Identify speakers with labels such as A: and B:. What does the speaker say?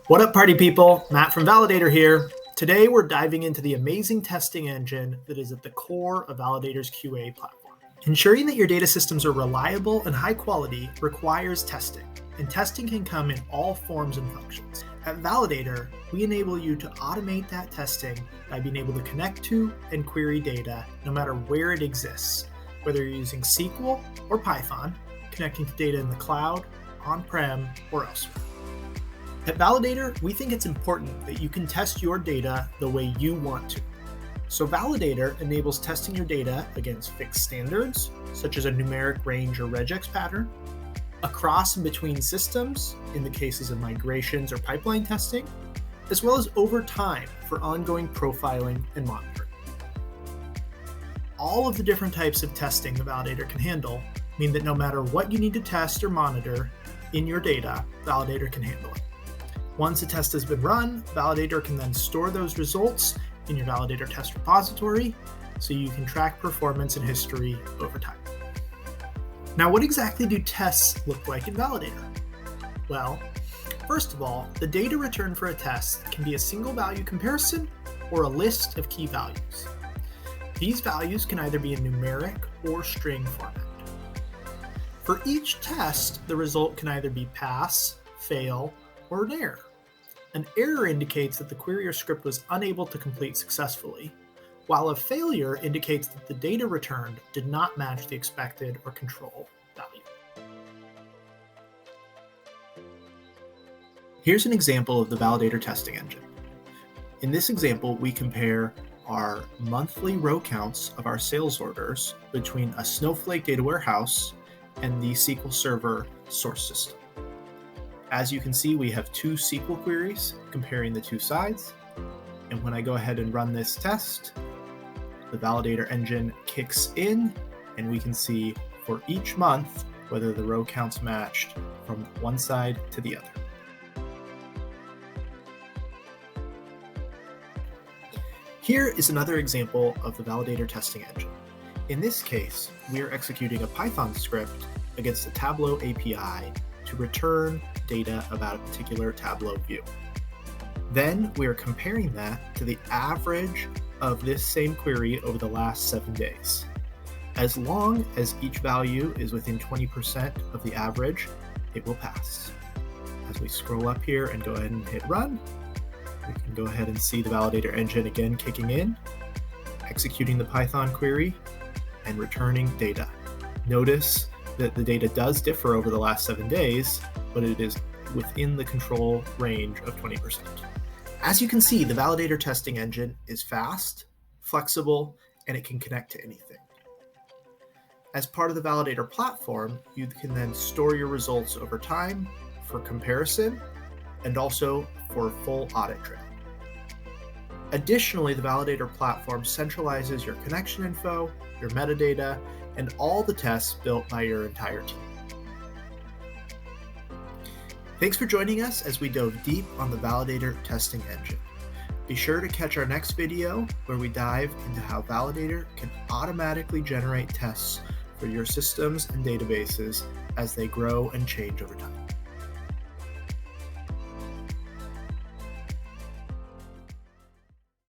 A: What up, party people? Matt from Validatar here. Today, we're diving into the amazing testing engine that is at the core of Validatar's QA platform. Ensuring that your data systems are reliable and high quality requires testing, and testing can come in all forms and functions. At Validatar, we enable you to automate that testing by being able to connect to and query data no matter where it exists, whether you're using SQL or Python, connecting to data in the cloud, on-prem, or elsewhere. At Validatar, we think it's important that you can test your data the way you want to. So Validatar enables testing your data against fixed standards, such as a numeric range or regex pattern, across and between systems in the cases of migrations or pipeline testing, as well as over time for ongoing profiling and monitoring. All of the different types of testing the Validatar can handle mean that no matter what you need to test or monitor in your data, Validatar can handle it. Once a test has been run, Validatar can then store those results in your Validatar test repository so you can track performance and history over time. Now, what exactly do tests look like in Validatar? Well, first of all, the data returned for a test can be a single value comparison or a list of key values. These values can either be in numeric or string format. For each test, the result can either be pass, fail, or an error. An error indicates that the query or script was unable to complete successfully, while a failure indicates that the data returned did not match the expected or control value. Here's an example of the Validatar testing engine. In this example, we compare our monthly row counts of our sales orders between a Snowflake data warehouse and the SQL Server source system. As you can see, we have two SQL queries comparing the two sides. And when I go ahead and run this test, the Validatar engine kicks in and we can see for each month whether the row counts matched from one side to the other. Here is another example of the Validatar testing engine. In this case, we are executing a Python script against the Tableau API to return data about a particular Tableau view. Then we are comparing that to the average of this same query over the last 7 days. As long as each value is within 20% of the average, it will pass. As we scroll up here and go ahead and hit run, we can go ahead and see the Validatar engine again kicking in, executing the Python query, and returning data. Notice that the data does differ over the last 7 days, but it is within the control range of 20%. As you can see, the Validatar testing engine is fast, flexible, and it can connect to anything. As part of the Validatar platform, you can then store your results over time for comparison and also for a full audit trail. Additionally, the Validatar platform centralizes your connection info, your metadata, and all the tests built by your entire team. Thanks for joining us as we dove deep on the Validatar testing engine. Be sure to catch our next video where we dive into how Validatar can automatically generate tests for your systems and databases as they grow and change over time.